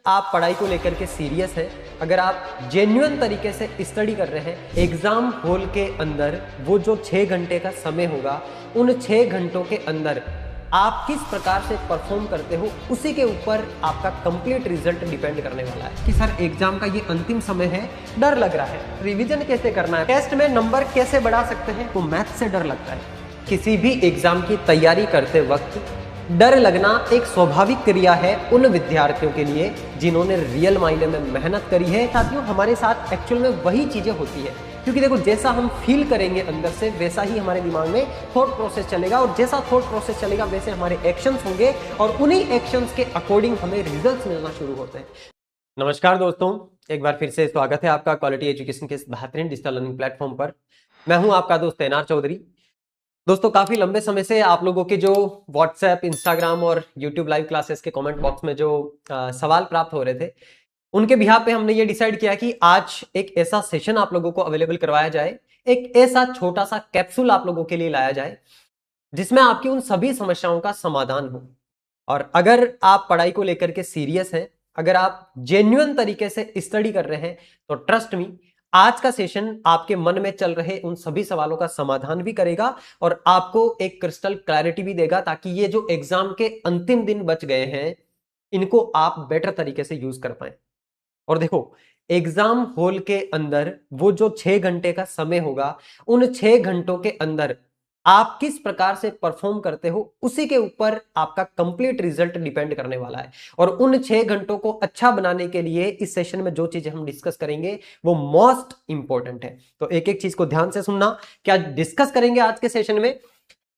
आप पढ़ाई को लेकर के सीरियस हैं, अगर आप जेन्युइन तरीके से स्टडी कर रहे हैं, एग्जाम हॉल के अंदर वो जो 6 घंटे का समय होगा, उन 6 घंटों के अंदर आप किस प्रकार से परफॉर्म करते हो, उसी के ऊपर आपका कंप्लीट रिजल्ट डिपेंड करने वाला है। कि सर एग्जाम का ये अंतिम समय है, डर लग रहा है, रिवीजन कैसे करना है, टेस्ट में नंबर कैसे बढ़ा सकते हैं, तो मैथ से डर लगता है। किसी भी एग्जाम की तैयारी करते वक्त डर लगना एक स्वाभाविक क्रिया है उन विद्यार्थियों के लिए जिन्होंने रियल मायने में मेहनत करी है। साथियों, हमारे साथ एक्चुअल में वही चीजें होती है, क्योंकि देखो जैसा हम फील करेंगे अंदर से वैसा ही हमारे दिमाग में थॉट प्रोसेस चलेगा, और जैसा थॉट प्रोसेस चलेगा वैसे हमारे एक्शंस होंगे, और उन्हीं एक्शंस के अकॉर्डिंग हमें रिजल्ट्स मिलना शुरू होते हैं। नमस्कार दोस्तों, एक बार फिर से स्वागत है आपका क्वालिटी एजुकेशन के इस बेहतरीन डिजिटल लर्निंग प्लेटफॉर्म पर। मैं हूं आपका दोस्त तैनार चौधरी। दोस्तों, काफी लंबे समय से आप लोगों के जो व्हाट्सएप, इंस्टाग्राम और यूट्यूब लाइव क्लासेस के कमेंट बॉक्स में जो सवाल प्राप्त हो रहे थे, उनके बिहाफ पे हमने ये डिसाइड किया कि आज एक ऐसा सेशन आप लोगों को अवेलेबल करवाया जाए, एक ऐसा छोटा सा कैप्सूल आप लोगों के लिए लाया जाए जिसमें आपकी उन सभी समस्याओं का समाधान हो। और अगर आप पढ़ाई को लेकर के सीरियस हैं, अगर आप जेन्युइन तरीके से स्टडी कर रहे हैं, तो ट्रस्ट मी, आज का सेशन आपके मन में चल रहे उन सभी सवालों का समाधान भी करेगा और आपको एक क्रिस्टल क्लैरिटी भी देगा, ताकि ये जो एग्जाम के अंतिम दिन बच गए हैं इनको आप बेटर तरीके से यूज कर पाए। और देखो, एग्जाम हॉल के अंदर वो जो 6 घंटे का समय होगा, उन 6 घंटों के अंदर आप किस प्रकार से परफॉर्म करते हो, उसी के ऊपर आपका कंप्लीट रिजल्ट डिपेंड करने वाला है। और उन 6 घंटों को अच्छा बनाने के लिए इस सेशन में जो चीजें हम डिस्कस करेंगे वो मोस्ट इंपॉर्टेंट है। तो एक एक चीज को ध्यान से सुनना। क्या डिस्कस करेंगे आज के सेशन में?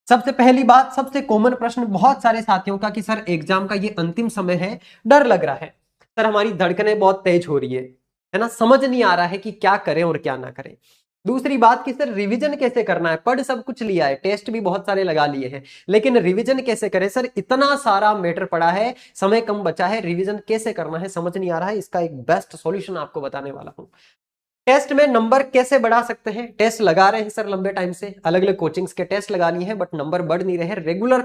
सबसे पहली बात, सबसे कॉमन प्रश्न बहुत सारे साथियों का कि सर एग्जाम का ये अंतिम समय है, डर लग रहा है, सर हमारी धड़कनें बहुत तेज हो रही है ना, समझ नहीं आ रहा है कि क्या करें और क्या ना करें। दूसरी बात कि सर रिवीजन कैसे करना है, पढ़ सब कुछ लिया है, टेस्ट भी बहुत सारे लगा लिए हैं, लेकिन रिवीजन कैसे करें, सर इतना सारा मैटर पड़ा है, समय कम बचा है, रिवीजन कैसे करना है समझ नहीं आ रहा है। इसका एक बेस्ट सॉल्यूशन आपको बताने वाला हूं। टेस्ट में नंबर कैसे बढ़ा सकते हैं, टेस्ट लगा रहे हैं सर लंबे टाइम से, अलग अलग कोचिंग्स के टेस्ट लगा लिए हैं, बट नंबर बढ़ नहीं रहे हैं, रेगुलर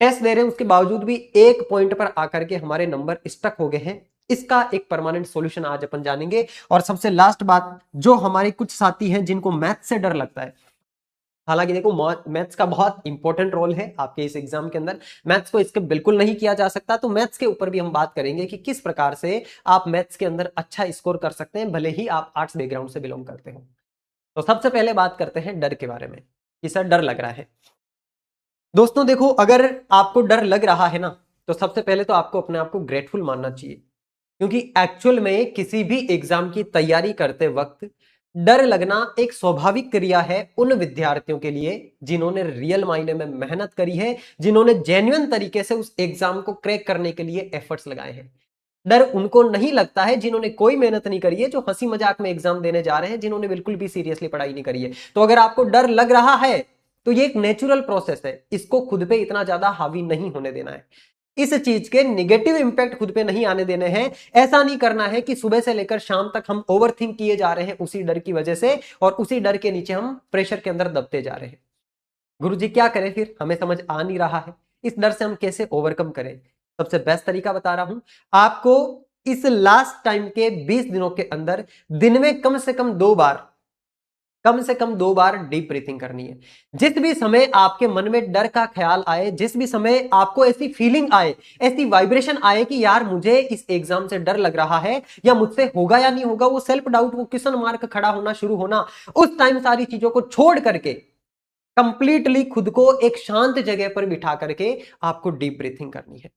टेस्ट दे रहे हैं, उसके बावजूद भी एक पॉइंट पर आकर के हमारे नंबर स्टक हो गए हैं। इसका एक परमानेंट सॉल्यूशन आज अपन जानेंगे। और सबसे लास्ट बात, जो हमारे कुछ साथी हैं जिनको मैथ से डर लगता है, हालांकि देखो मैथ्स का बहुत इंपॉर्टेंट रोल है आपके इस एग्जाम के अंदर, मैथ्स को इसके बिल्कुल नहीं किया जा सकता, तो मैथ्स के ऊपर भी हम बात करेंगे कि किस प्रकार से आप मैथ्स के अंदर अच्छा स्कोर कर सकते हैं, भले ही आप आर्ट्स बैकग्राउंड से बिलोंग करते हो। तो सबसे पहले बात करते हैं डर के बारे में कि सर डर लग रहा है। दोस्तों देखो, अगर आपको डर लग रहा है ना, तो सबसे पहले तो आपको अपने आप को ग्रेटफुल मानना चाहिए, क्योंकि एक्चुअल में किसी भी एग्जाम की तैयारी करते वक्त डर लगना एक स्वाभाविक क्रिया है उन विद्यार्थियों के लिए जिन्होंने रियल मायने में मेहनत करी है, जिन्होंने जेन्युइन तरीके से उस एग्जाम को क्रैक करने के लिए एफर्ट्स लगाए हैं। डर उनको नहीं लगता है जिन्होंने कोई मेहनत नहीं करी है, जो हंसी मजाक में एग्जाम देने जा रहे हैं, जिन्होंने बिल्कुल भी सीरियसली पढ़ाई नहीं करी है। तो अगर आपको डर लग रहा है तो ये एक नेचुरल प्रोसेस है, इसको खुद पे इतना ज्यादा हावी नहीं होने देना है, इस चीज के निगेटिव इंपैक्ट खुद पे नहीं आने देने हैं। ऐसा नहीं करना है कि सुबह से लेकर शाम तक हम ओवरथिंक किए जा रहे हैं उसी डर की वजह से, और उसी डर के नीचे हम प्रेशर के अंदर दबते जा रहे हैं। गुरुजी क्या करें फिर, हमें समझ आ नहीं रहा है, इस डर से हम कैसे ओवरकम करें। सबसे बेस्ट तरीका बता रहा हूं आपको, इस लास्ट टाइम के 20 दिनों के अंदर दिन में कम से कम 2 बार, कम से कम 2 बार डीप ब्रीथिंग करनी है। जिस भी समय आपके मन में डर का ख्याल आए, जिस भी समय आपको ऐसी फीलिंग आए, ऐसी वाइब्रेशन आए कि यार मुझे इस एग्जाम से डर लग रहा है, या मुझसे होगा या नहीं होगा, वो सेल्फ डाउट, वो क्वेश्चन मार्क खड़ा होना शुरू होना, उस टाइम सारी चीजों को छोड़ करके कंप्लीटली खुद को एक शांत जगह पर बिठा करके आपको डीप ब्रीथिंग करनी है।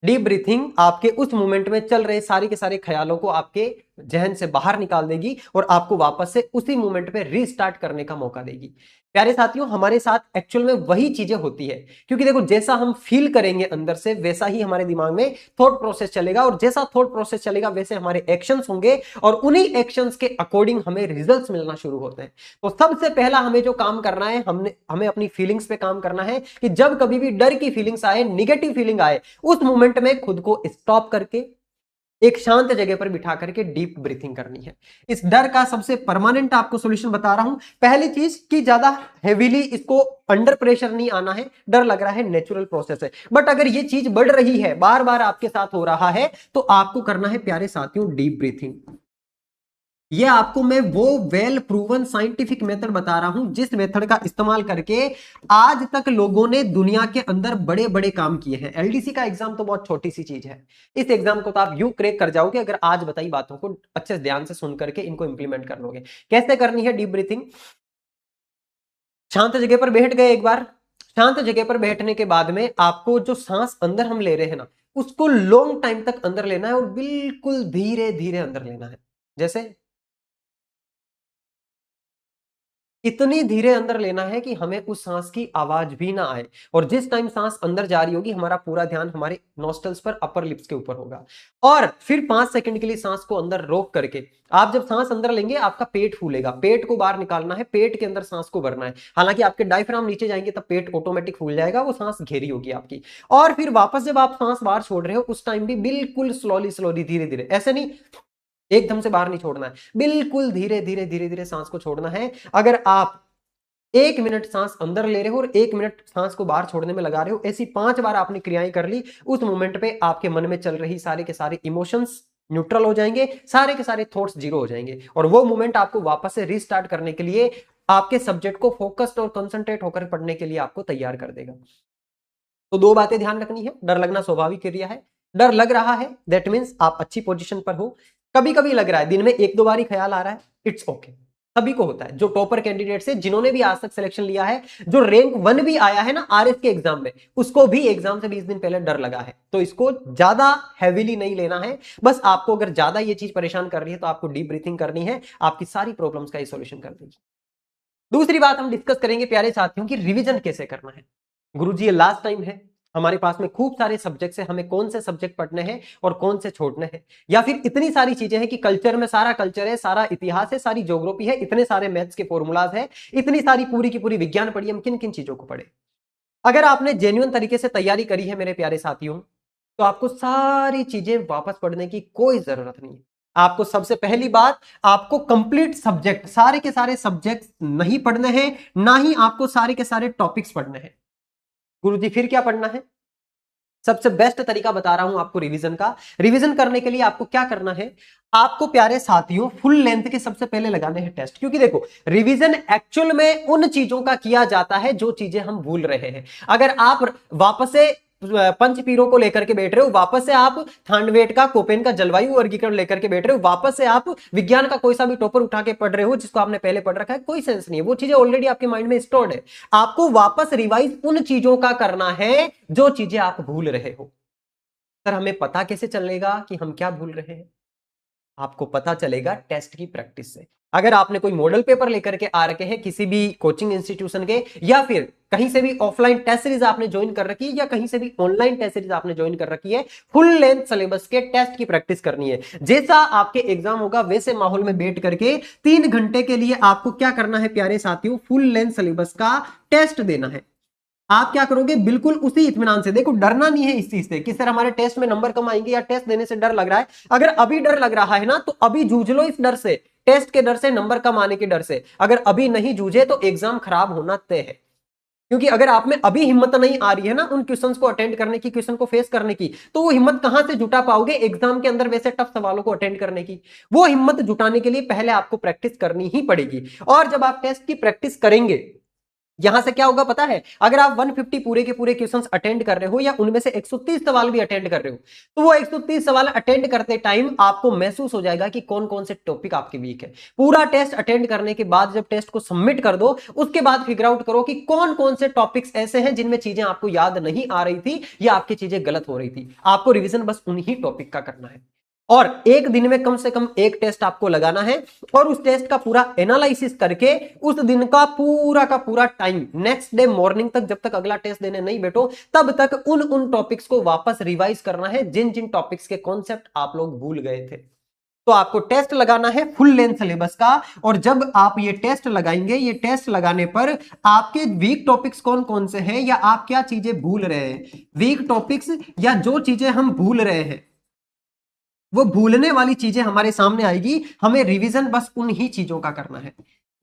डीप ब्रीथिंग आपके उस मोमेंट में चल रहे सारे के सारे ख्यालों को आपके जहन से बाहर निकाल देगी और आपको वापस से उसी मोमेंट पे रीस्टार्ट करने का मौका देगी। प्यारे साथियों, हमारे साथ एक्चुअल में वही चीजें होती है, क्योंकि देखो जैसा हम फील करेंगे अंदर से वैसा ही हमारे दिमाग में थॉट प्रोसेस चलेगा, और जैसा थॉट प्रोसेस चलेगा वैसे हमारे एक्शंस होंगे, और उन्हीं एक्शंस के अकॉर्डिंग हमें रिजल्ट्स मिलना शुरू होते हैं। तो सबसे पहला हमें जो काम करना है, हमें अपनी फीलिंग्स पे काम करना है कि जब कभी भी डर की फीलिंग्स आए, निगेटिव फीलिंग आए, उस मोमेंट में खुद को स्टॉप करके एक शांत जगह पर बिठा करके डीप ब्रीथिंग करनी है। इस डर का सबसे परमानेंट आपको सॉल्यूशन बता रहा हूं। पहली चीज कि ज्यादा हेवीली इसको अंडर प्रेशर नहीं आना है, डर लग रहा है, नेचुरल प्रोसेस है। बट अगर ये चीज बढ़ रही है, बार बार आपके साथ हो रहा है, तो आपको करना है प्यारे साथियों डीप ब्रीथिंग। ये आपको मैं वो वेल प्रूवन साइंटिफिक मेथड बता रहा हूं जिस मेथड का इस्तेमाल करके आज तक लोगों ने दुनिया के अंदर बड़े बड़े काम किए हैं। एलडीसी का एग्जाम तो बहुत छोटी सी चीज है, इस एग्जाम को तो आप यू क्रैक कर जाओगे अगर आज बताई बातों को अच्छे से ध्यान से सुन करके इनको इंप्लीमेंट कर लोगे। कैसे करनी है डीप ब्रीथिंग? शांत जगह पर बैठ गए एक बार। शांत जगह पर बैठने के बाद में आपको जो सांस अंदर हम ले रहे हैं ना, उसको लॉन्ग टाइम तक अंदर लेना है और बिल्कुल धीरे धीरे अंदर लेना है। जैसे इतनी धीरे अंदर लेना है कि हमें उस सांस की आवाज भी ना आए। और जिस टाइम सांस अंदर जा रही होगी हमारा पूरा ध्यान हमारे नॉस्टल्स पर, अपर लिप्स के ऊपर होगा। और फिर 5 सेकंड के लिए सांस को अंदर रोक करके आप जब सांस अंदर लेंगे आपका पेट फूलेगा, पेट को बाहर निकालना है, पेट के अंदर सांस को भरना है। हालांकि आपके डायफ्राम नीचे जाएंगे तब पेट ऑटोमेटिक फूल जाएगा, वो सांस घेरी होगी आपकी। और फिर वापस जब आप सांस बाहर छोड़ रहे हो उस टाइम भी बिल्कुल स्लोली स्लोली धीरे धीरे, ऐसे नहीं एकदम से बाहर नहीं छोड़ना है, बिल्कुल धीरे धीरे धीरे धीरे सांस को छोड़ना है। अगर आप 1 मिनट सांस अंदर ले रहे हो और 1 मिनट सांस को बाहर छोड़ने में लगा रहे हो, ऐसी 5 बार आपने क्रियाएं कर ली, उस मोमेंट पे आपके मन में चल रही सारे के सारे इमोशंस न्यूट्रल हो जाएंगे, सारे के सारे थॉट्स जीरो हो जाएंगे। और वो मोमेंट आपको वापस से रीस्टार्ट करने के लिए, आपके सब्जेक्ट को फोकस्ड और कंसंट्रेट होकर पढ़ने के लिए आपको तैयार कर देगा। तो 2 बातें ध्यान रखनी है। डर लगना स्वाभाविक क्रिया है। डर लग रहा है दैट मीन्स आप अच्छी पोजीशन पर हो। कभी कभी लग रहा है, दिन में 1-2 बार ही ख्याल आ रहा है, इट्स ओके, सभी को होता है। जो टॉपर कैंडिडेट से जिन्होंने भी आज तक सिलेक्शन लिया है, जो रैंक 1 भी आया है ना आरएस के एग्जाम में, उसको भी एग्जाम से 20 दिन पहले डर लगा है। तो इसको ज्यादा हैवीली नहीं लेना है। बस आपको अगर ज्यादा ये चीज परेशान कर रही है तो आपको डीप ब्रीथिंग करनी है, आपकी सारी प्रॉब्लम्स का सॉल्यूशन कर देगी। दूसरी बात हम डिस्कस करेंगे प्यारे साथियों की, रिवीजन कैसे करना है। गुरुजी ये लास्ट टाइम है, हमारे पास में खूब सारे सब्जेक्ट्स हैं, हमें कौन से सब्जेक्ट पढ़ने हैं और कौन से छोड़ने हैं। या फिर इतनी सारी चीजें हैं कि कल्चर में सारा कल्चर है, सारा इतिहास है, सारी ज्योग्राफी है, इतने सारे मैथ्स के फॉर्मूलाज है, इतनी सारी पूरी की पूरी विज्ञान पढ़ी, हम किन किन चीजों को पढ़े। अगर आपने जेन्युइन तरीके से तैयारी करी है मेरे प्यारे साथियों, तो आपको सारी चीजें वापस पढ़ने की कोई जरूरत नहीं है। आपको सबसे पहली बात, आपको कंप्लीट सब्जेक्ट, सारे के सारे सब्जेक्ट नहीं पढ़ने हैं, ना ही आपको सारे के सारे टॉपिक्स पढ़ने हैं। गुरुजी फिर क्या पढ़ना है? सबसे बेस्ट तरीका बता रहा हूं आपको रिवीजन का। रिवीजन करने के लिए आपको क्या करना है, आपको प्यारे साथियों फुल लेंथ के सबसे पहले लगाने हैं टेस्ट। क्योंकि देखो रिवीजन एक्चुअल में उन चीजों का किया जाता है जो चीजें हम भूल रहे हैं। अगर आप वापस से पंच पीरों को लेकर के बैठ रहे हो, वापस से आप थांडवेट का, कोपेन का जलवायु वर्गीकरण लेकर के बैठ रहे हो, वापस से आप विज्ञान का कोई सा भी टॉपर उठा के पढ़ रहे हो जिसको आपने पहले पढ़ रखा है, कोई सेंस नहीं है। वो चीजें ऑलरेडी आपके माइंड में स्टोर्ड है। आपको वापस रिवाइज उन चीजों का करना है जो चीजें आप भूल रहे हो। सर हमें पता कैसे चलेगा कि हम क्या भूल रहे हैं? आपको पता चलेगा टेस्ट की प्रैक्टिस से। अगर आपने कोई मॉडल पेपर लेकर के आ रखे हैं किसी भी कोचिंग इंस्टीट्यूशन के, या फिर कहीं से भी ऑफलाइन टेस्ट सीरीज आपने ज्वाइन कर रखी है, या कहीं से भी ऑनलाइन टेस्ट सीरीज आपने ज्वाइन कर रखी है, फुल लेंथ सिलेबस के टेस्ट की प्रैक्टिस करनी है। जैसा आपके एग्जाम होगा वैसे माहौल में बैठ करके 3 घंटे के लिए आपको क्या करना है प्यारे साथियों, फुल लेंथ सिलेबस का टेस्ट देना है। आप क्या करोगे, बिल्कुल उसी इत्मीनान से। देखो डरना नहीं है इस चीज से कि सर हमारे टेस्ट में नंबर कम आएंगे या टेस्ट देने से डर लग रहा है। अगर अभी डर लग रहा है ना तो अभी जूझ लो इस डर से, टेस्ट के डर से, नंबर कम आने के डर से। अगर अभी नहीं जूझे तो एग्जाम खराब होना तय है। क्योंकि अगर आप में अभी हिम्मत नहीं आ रही है ना उन क्वेश्चंस को अटेंड करने की, क्वेश्चन को फेस करने की, तो वो हिम्मत कहां से जुटा पाओगे एग्जाम के अंदर वैसे टफ सवालों को अटेंड करने की। वो हिम्मत जुटाने के लिए पहले आपको प्रैक्टिस करनी ही पड़ेगी। और जब आप टेस्ट की प्रैक्टिस करेंगे, यहां से क्या होगा पता है, अगर आप 150 पूरे के पूरे क्वेश्चंस अटेंड कर रहे हो या उनमें से 130 सवाल भी अटेंड कर रहे हो, तो वो 130 सवाल अटेंड करते टाइम आपको महसूस हो जाएगा कि कौन कौन से टॉपिक आपके वीक है। पूरा टेस्ट अटेंड करने के बाद जब टेस्ट को सबमिट कर दो, उसके बाद फिगर आउट करो कि कौन कौन से टॉपिक्स ऐसे हैं जिनमें चीजें आपको याद नहीं आ रही थी या आपकी चीजें गलत हो रही थी। आपको रिविजन बस उन्हीं टॉपिक का करना है। और एक दिन में कम से कम एक टेस्ट आपको लगाना है, और उस टेस्ट का पूरा एनालिसिस करके उस दिन का पूरा टाइम नेक्स्ट डे मॉर्निंग तक, जब तक अगला टेस्ट देने नहीं बैठो तब तक उन टॉपिक्स को वापस रिवाइज करना है जिन जिन टॉपिक्स के कॉन्सेप्ट आप लोग भूल गए थे। तो आपको टेस्ट लगाना है फुल लेंथ सिलेबस का। और जब आप ये टेस्ट लगाएंगे, ये टेस्ट लगाने पर आपके वीक टॉपिक्स कौन कौन से हैं या आप क्या चीजें भूल रहे हैं, वीक टॉपिक्स या जो चीजें हम भूल रहे हैं वो भूलने वाली चीजें हमारे सामने आएगी, हमें रिवीजन बस उन ही चीजों का करना है,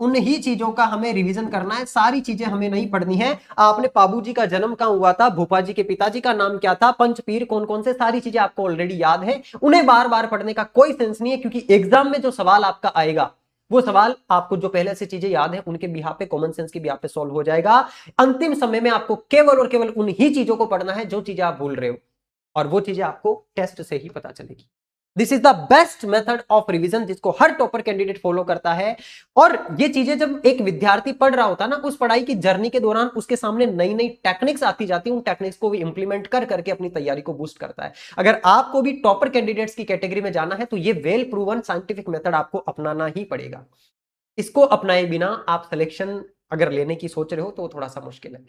उन ही चीजों का हमें रिवीजन करना है, सारी चीजें हमें नहीं पढ़नी है। आपने पाबू जी का जन्म कहां हुआ था, भोपा जी के पिताजी का नाम क्या था, पंचपीर कौन कौन से, सारी चीजें आपको ऑलरेडी याद है, उन्हें बार बार पढ़ने का कोई सेंस नहीं है, क्योंकि एग्जाम में जो सवाल आपका आएगा वो सवाल आपको जो पहले से चीजें याद है उनके बिहाफ पे, कॉमन सेंस के बिहाफ पे सॉल्व हो जाएगा। अंतिम समय में आपको केवल और केवल उन ही चीजों को पढ़ना है जो चीजें आप भूल रहे हो, और वो चीजें आपको टेस्ट से ही पता चलेगी। This is the best method of revision, जिसको हर टॉपर कैंडिडेट फॉलो करता है। और ये चीजें जब एक विद्यार्थी पढ़ रहा होता है ना, उस पढ़ाई की जर्नी के दौरान उसके सामने नई नई टेक्निक्स आती जाती है, उन टेक्निक्स को भी इंप्लीमेंट कर करके अपनी तैयारी को बूस्ट करता है। अगर आपको भी टॉपर कैंडिडेट्स की कैटेगरी में जाना है तो ये वेल प्रूवन साइंटिफिक मेथड आपको अपनाना ही पड़ेगा। इसको अपनाए बिना आप सिलेक्शन अगर लेने की सोच रहे हो तो वो थोड़ा सा मुश्किल है।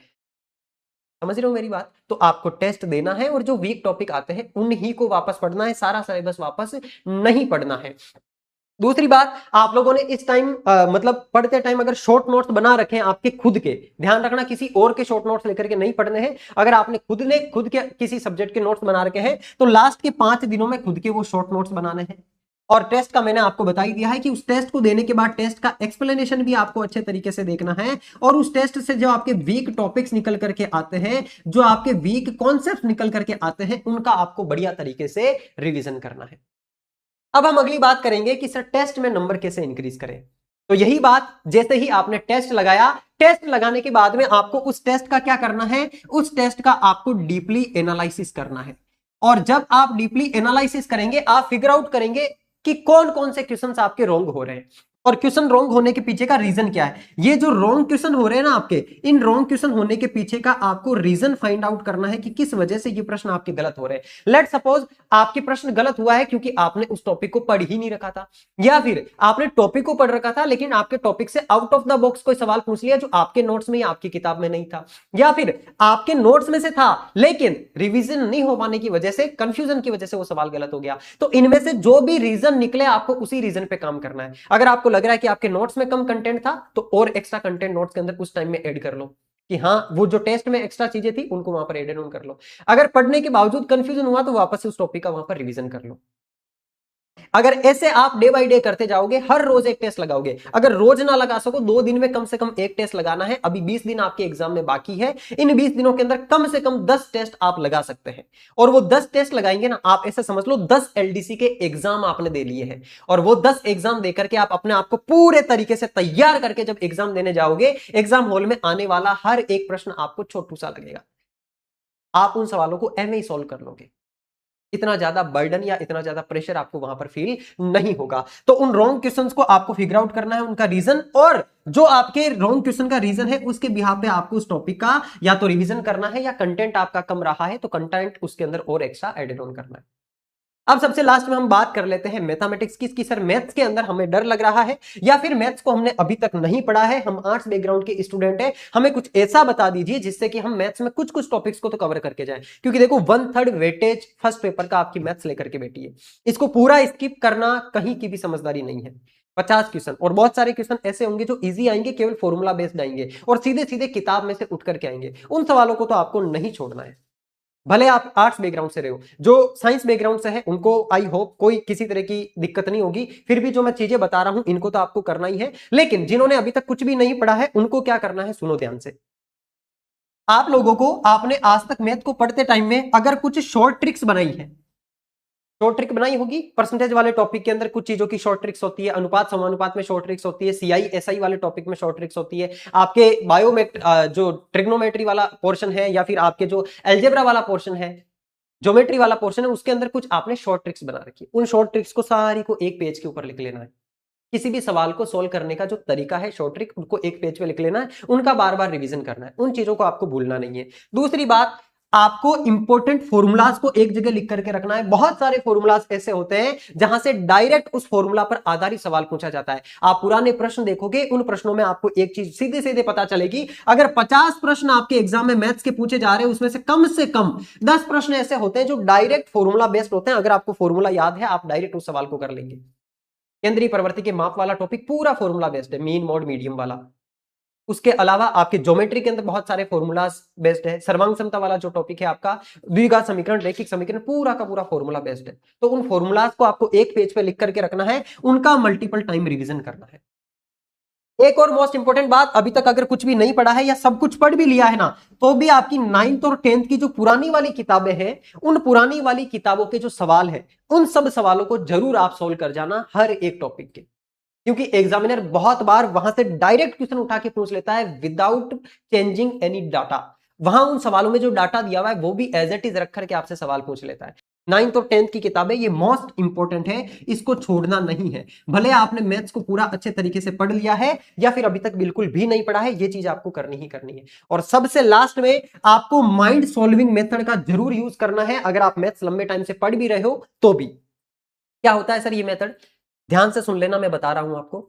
समझ रहे हो मेरी बात? तो आपको टेस्ट देना है और जो वीक टॉपिक आते हैं उन्हीं को वापस पढ़ना है, सारा सिलेबस वापस नहीं पढ़ना है। दूसरी बात, आप लोगों ने इस टाइम मतलब पढ़ते टाइम अगर शॉर्ट नोट्स बना रखे हैं आपके खुद के, ध्यान रखना किसी और के शॉर्ट नोट्स लेकर के नहीं पढ़ने हैं। अगर आपने खुद के किसी सब्जेक्ट के नोट्स बना रखे हैं तो लास्ट के 5 दिनों में खुद के वो शॉर्ट नोट्स बनाने हैं। और टेस्ट का मैंने आपको बता ही दिया है कि उस टेस्ट को देने के बाद टेस्ट का एक्सप्लेनेशन भी आपको अच्छे तरीके से देखना है, और उस टेस्ट से जो आपके वीक टॉपिक्स निकल करके आते हैं, जो आपके वीक कॉन्सेप्ट निकल करके आते हैं, उनका आपको बढ़िया तरीके से रिवीजन करना है। अब हम अगली बात करेंगे कि सर टेस्ट में नंबर कैसे इंक्रीज करें। तो यही बात, जैसे ही आपने टेस्ट लगाया, टेस्ट लगाने के बाद में आपको उस टेस्ट का क्या करना है, उस टेस्ट का आपको डीपली एनालिसिस करना है। और जब आप डीपली एनालिसिस करेंगे, आप फिगर आउट करेंगे कि कौन कौन से क्वेश्चंस आपके रॉन्ग हो रहे हैं, और क्वेश्चन रॉन्ग होने के पीछे का रीजन क्या है। ये जो रॉन्ग क्वेश्चन हो रहे हैं ना आपके, इन रॉन्ग क्वेश्चन होने के पीछे का आपको रीजन फाइंड आउट करना है कि किस वजह से ये प्रश्न आपके गलत हो रहे हैं। लेट सपोज आपके प्रश्न गलत हुआ है क्योंकि आपने उस टॉपिक को पढ़ ही नहीं रखा था, या फिर आपने टॉपिक को पढ़ रखा था लेकिन आपके टॉपिक से आउट ऑफ द बॉक्स कोई सवाल पूछ लिया जो आपके नोट्स में या आपकी किताब में नहीं था, या फिर आपके नोट्स में से था लेकिन रिवीजन नहीं हो पाने की वजह से, कंफ्यूजन की वजह से वो सवाल गलत हो गया। तो इनमें से जो भी रीजन निकले आपको उसी रीजन पे काम करना है। अगर आपको लग रहा है कि आपके नोट्स में कम कंटेंट था तो और एक्स्ट्रा कंटेंट नोट्स के अंदर उस टाइम में ऐड कर लो, कि हाँ वो जो टेस्ट में एक्स्ट्रा चीजें थी उनको वहां पर एड ऑन कर लो। अगर पढ़ने के बावजूद कंफ्यूजन हुआ तो वापस से उस टॉपिक का वहां पर रिवीजन कर लो। अगर ऐसे आप डे बाय डे करते जाओगे, हर रोज एक टेस्ट लगाओगे, अगर रोज ना लगा सको 2 दिन में कम से कम एक टेस्ट लगाना है। अभी 20 दिन आपके एग्जाम में बाकी है, इन 20 दिनों के अंदर कम से कम 10 टेस्ट आप लगा सकते हैं। और वो 10 टेस्ट लगाएंगे ना, आप ऐसे समझ लो 10 एलडीसी के एग्जाम आपने दे लिए हैं, और वो 10 एग्जाम देकर के आप अपने आप को पूरे तरीके से तैयार करके जब एग्जाम देने जाओगे, एग्जाम हॉल में आने वाला हर एक प्रश्न आपको छोटू सा लगेगा। आप उन सवालों को ऐसे ही सॉल्व कर लोगे, इतना ज्यादा बर्डन या इतना ज्यादा प्रेशर आपको वहां पर फील नहीं होगा। तो उन रॉन्ग क्वेश्चंस को आपको फिगर आउट करना है, उनका रीजन, और जो आपके रॉन्ग क्वेश्चन का रीजन है उसके बिहाफ पे आपको उस टॉपिक का या तो रिवीजन करना है, या कंटेंट आपका कम रहा है तो कंटेंट उसके अंदर और एक्स्ट्रा एडेड ऑन करना है। अब सबसे लास्ट में हम बात कर लेते हैं मैथमेटिक्स की। सर मैथ्स के अंदर हमें डर लग रहा है, या फिर मैथ्स को हमने अभी तक नहीं पढ़ा है, हम आर्ट्स बैकग्राउंड के स्टूडेंट हैं, हमें कुछ ऐसा बता दीजिए जिससे कि हम मैथ्स में कुछ कुछ टॉपिक्स को तो कवर करके जाएं। क्योंकि देखो 1/3 वेटेज फर्स्ट पेपर का आपकी मैथ्स लेकर के बैठी है, इसको पूरा स्किप करना कहीं की भी समझदारी नहीं है। 50 क्वेश्चन, और बहुत सारे क्वेश्चन ऐसे होंगे जो इजी आएंगे, केवल फॉर्मूला बेस्ड आएंगे और सीधे सीधे किताब में से उठ करके आएंगे। उन सवालों को तो आपको नहीं छोड़ना है। भले आप आर्ट्स बैकग्राउंड से रहे हो, जो साइंस बैकग्राउंड से है उनको आई होप कोई किसी तरह की दिक्कत नहीं होगी। फिर भी जो मैं चीजें बता रहा हूं इनको तो आपको करना ही है, लेकिन जिन्होंने अभी तक कुछ भी नहीं पढ़ा है उनको क्या करना है, सुनो ध्यान से। आप लोगों को, आपने आज तक मैथ को पढ़ते टाइम में अगर कुछ शॉर्ट ट्रिक्स बनाई है, शॉर्ट ट्रिक बनाई होगी परसेंटेज वाले टॉपिक के अंदर, कुछ चीजों की शॉर्ट ट्रिक्स होती है, अनुपात समानुपात में शॉर्ट ट्रिक्स होती है, सीआई एसआई वाले टॉपिक में शॉर्ट ट्रिक्स होती है, आपके जो ट्रिग्नोमेट्री वाला पोर्शन है, या फिर आपके जो एल्जेब्रा वाला पोर्शन है, ज्योमेट्री वाला पोर्शन है, उसके अंदर कुछ आपने शॉर्ट ट्रिक्स बना रखी है। उन शॉर्ट ट्रिक्स को सारी को एक पेज के ऊपर लिख लेना है। किसी भी सवाल को सोल्व करने का जो तरीका है शॉर्ट ट्रिक, उनको एक पेज पे लिख लेना है, उनका बार बार रिवीजन करना है, उन चीजों को आपको भूलना नहीं है। दूसरी बात, आपको इंपॉर्टेंट फॉर्मूलाज को एक जगह लिख करके रखना है। बहुत सारे फॉर्मूलाज ऐसे होते हैं जहां से डायरेक्ट उस फॉर्मूला पर आधारित सवाल पूछा जाता है। आप पुराने प्रश्न देखोगे, उन प्रश्नों में आपको एक चीज सीधे सीधे पता चलेगी, अगर 50 प्रश्न आपके एग्जाम में मैथ्स के पूछे जा रहे हैं उसमें से कम 10 प्रश्न ऐसे होते हैं जो डायरेक्ट फॉर्मूला बेस्ड होते हैं। अगर आपको फॉर्मूला याद है आप डायरेक्ट उस सवाल को कर लेंगे। केंद्रीय प्रवृत्ति के माप वाला टॉपिक पूरा फॉर्मूला बेस्ड है, मीन मोड मीडियम वाला। उसके अलावा आपके ज्योमेट्री के अंदर बहुत सारे फॉर्मूलाज बेस्ड है। सर्वांग समता वाला जो टॉपिक है आपका, द्विघात समीकरण, रैखिक समीकरण, पूरा का पूरा फॉर्मूला बेस्ड है। तो उन फॉर्मूलाज को आपको एक पेज पे लिख करके रखना है, उनका मल्टीपल टाइम रिवीजन करना है। एक और मोस्ट इंपोर्टेंट बात, अभी तक अगर कुछ भी नहीं पढ़ा है या सब कुछ पढ़ भी लिया है ना, तो भी आपकी 9th और 10th की जो पुरानी वाली किताबें हैं, उन पुरानी वाली किताबों के जो सवाल है, उन सब सवालों को जरूर आप सोल्व कर जाना हर एक टॉपिक के, क्योंकि एग्जामिनर बहुत बार वहां से डायरेक्ट क्वेश्चन उठा के पूछ लेता है विदाउट चेंजिंग एनी डाटा। वहां उन सवालों में जो डाटा दिया हुआ है वो भी एज इट इज रख करके आपसे सवाल पूछ लेता है। 9th और 10th की किताबें ये मोस्ट इंपोर्टेंट है, इसको छोड़ना नहीं है। भले आपने मैथ्स को पूरा अच्छे तरीके से पढ़ लिया है या फिर अभी तक बिल्कुल भी नहीं पढ़ा है, ये चीज आपको करनी ही करनी है। और सबसे लास्ट में आपको माइंड सॉल्विंग मेथड का जरूर यूज करना है, अगर आप मैथ्स लंबे टाइम से पढ़ भी रहे हो तो भी। क्या होता है सर ये मेथड? ध्यान से सुन लेना, मैं बता रहा हूं आपको।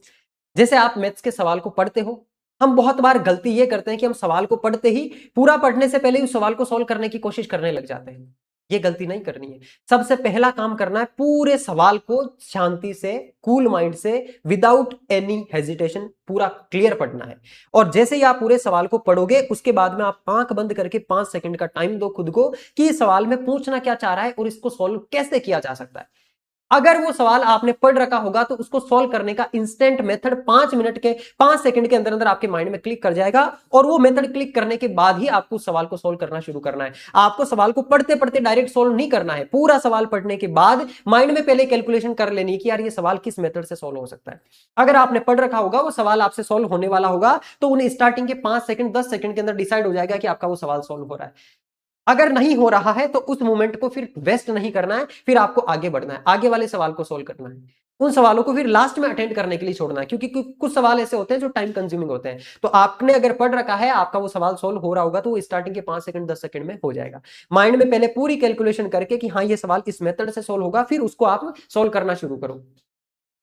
जैसे आप मैथ्स के सवाल को पढ़ते हो, हम बहुत बार गलती ये करते हैं कि हम सवाल को पढ़ते ही, पूरा पढ़ने से पहले उस सवाल को सॉल्व करने की कोशिश करने लग जाते हैं। ये गलती नहीं करनी है। सबसे पहला काम करना है, पूरे सवाल को शांति से, कूल माइंड से, विदाउट एनी हेजिटेशन पूरा क्लियर पढ़ना है। और जैसे ही आप पूरे सवाल को पढ़ोगे, उसके बाद में आप आंख बंद करके 5 सेकंड का टाइम दो खुद को कि इस सवाल में पूछना क्या चाह रहा है और इसको सॉल्व कैसे किया जा सकता है। अगर वो सवाल आपने पढ़ रखा होगा तो उसको सॉल्व करने का इंस्टेंट मेथड 5 सेकंड के अंदर अंदर आपके माइंड में क्लिक कर जाएगा, और वो मेथड क्लिक करने के बाद ही आपको सवाल को सॉल्व करना शुरू करना है। आपको सवाल को पढ़ते पढ़ते डायरेक्ट सॉल्व नहीं करना है, पूरा सवाल पढ़ने के बाद माइंड में पहले कैलकुलेशन कर लेनी कि यार ये सवाल किस मेथड से सॉल्व हो सकता है। अगर आपने पढ़ रखा होगा, वो सवाल आपसे सॉल्व होने वाला होगा, तो उन्हें स्टार्टिंग के 5 सेकंड 10 सेकंड के अंदर डिसाइड हो जाएगा कि आपका वो सवाल सॉल्व हो रहा है। अगर नहीं हो रहा है तो उस मोमेंट को फिर वेस्ट नहीं करना है, फिर आपको आगे बढ़ना है, आगे वाले सवाल को सोल्व करना है। उन सवालों को फिर लास्ट में अटेंड करने के लिए छोड़ना है, क्योंकि कुछ सवाल ऐसे होते हैं जो टाइम कंज्यूमिंग होते हैं। तो आपने अगर पढ़ रखा है, आपका वो सवाल सोल्व हो रहा होगा, तो वो स्टार्टिंग के 5 सेकंड 10 सेकंड में हो जाएगा। माइंड में पहले पूरी कैलकुलेशन करके कि हाँ ये सवाल इस मेथड से सोल्व होगा, फिर उसको आप सोल्व करना शुरू करो।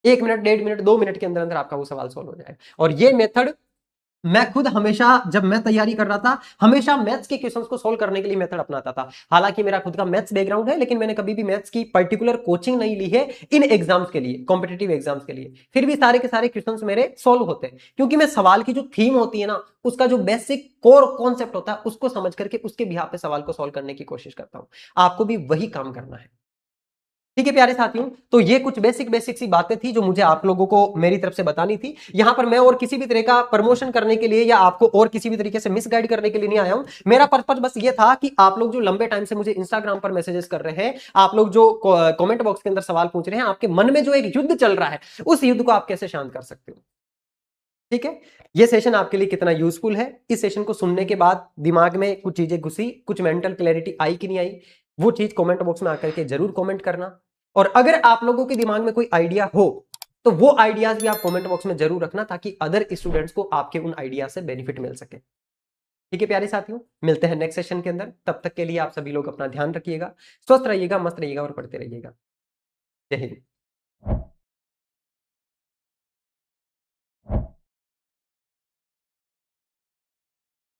1 मिनट, 1.5 मिनट, 2 मिनट के अंदर अंदर आपका वो सवाल सोल्व हो जाएगा। और ये मेथड मैं खुद हमेशा, जब मैं तैयारी कर रहा था, हमेशा मैथ्स के क्वेश्चंस को सोल्व करने के लिए मेथड अपनाता था। हालांकि मेरा खुद का मैथ्स बैकग्राउंड है, लेकिन मैंने कभी भी मैथ्स की पर्टिकुलर कोचिंग नहीं ली है इन एग्जाम्स के लिए, कॉम्पिटिटिव एग्जाम्स के लिए। फिर भी सारे के सारे क्वेश्चंस मेरे सोल्व होते हैं, क्योंकि मैं सवाल की जो थीम होती है ना, उसका जो बेसिक कोर कॉन्सेप्ट होता है, उसको समझ करके उसके बिहाफ पे सवाल को सोल्व करने की कोशिश करता हूं। आपको भी वही काम करना है। ठीक है प्यारे साथियों, तो ये कुछ बेसिक बेसिक सी बातें थी जो मुझे आप लोगों को मेरी तरफ से बतानी थी। यहां पर मैं और किसी भी तरह का प्रमोशन करने के लिए या आपको और किसी भी तरीके से मिसगाइड करने के लिए नहीं आया हूं। मेरा पर्पज बस ये था कि आप लोग जो लंबे टाइम से मुझे इंस्टाग्राम पर मैसेजेस कर रहे हैं, आप लोग जो कमेंट बॉक्स के अंदर सवाल पूछ रहे हैं, आपके मन में जो एक युद्ध चल रहा है, उस युद्ध को आप कैसे शांत कर सकते हो। ठीक है, ये सेशन आपके लिए कितना यूजफुल है, इस सेशन को सुनने के बाद दिमाग में कुछ चीजें घुसी, कुछ मेंटल क्लैरिटी आई कि नहीं आई, वो चीज कमेंट बॉक्स में आकर के जरूर कमेंट करना। और अगर आप लोगों के दिमाग में कोई आइडिया हो, तो वो आइडियाज भी आप कमेंट बॉक्स में जरूर रखना, ताकि अदर स्टूडेंट्स को आपके उन आइडिया से बेनिफिट मिल सके। ठीक है प्यारे साथियों, मिलते हैं नेक्स्ट सेशन के अंदर। तब तक के लिए आप सभी लोग अपना ध्यान रखिएगा, स्वस्थ रहिएगा, मस्त रहिएगा और पढ़ते रहिएगा। जय हिंद।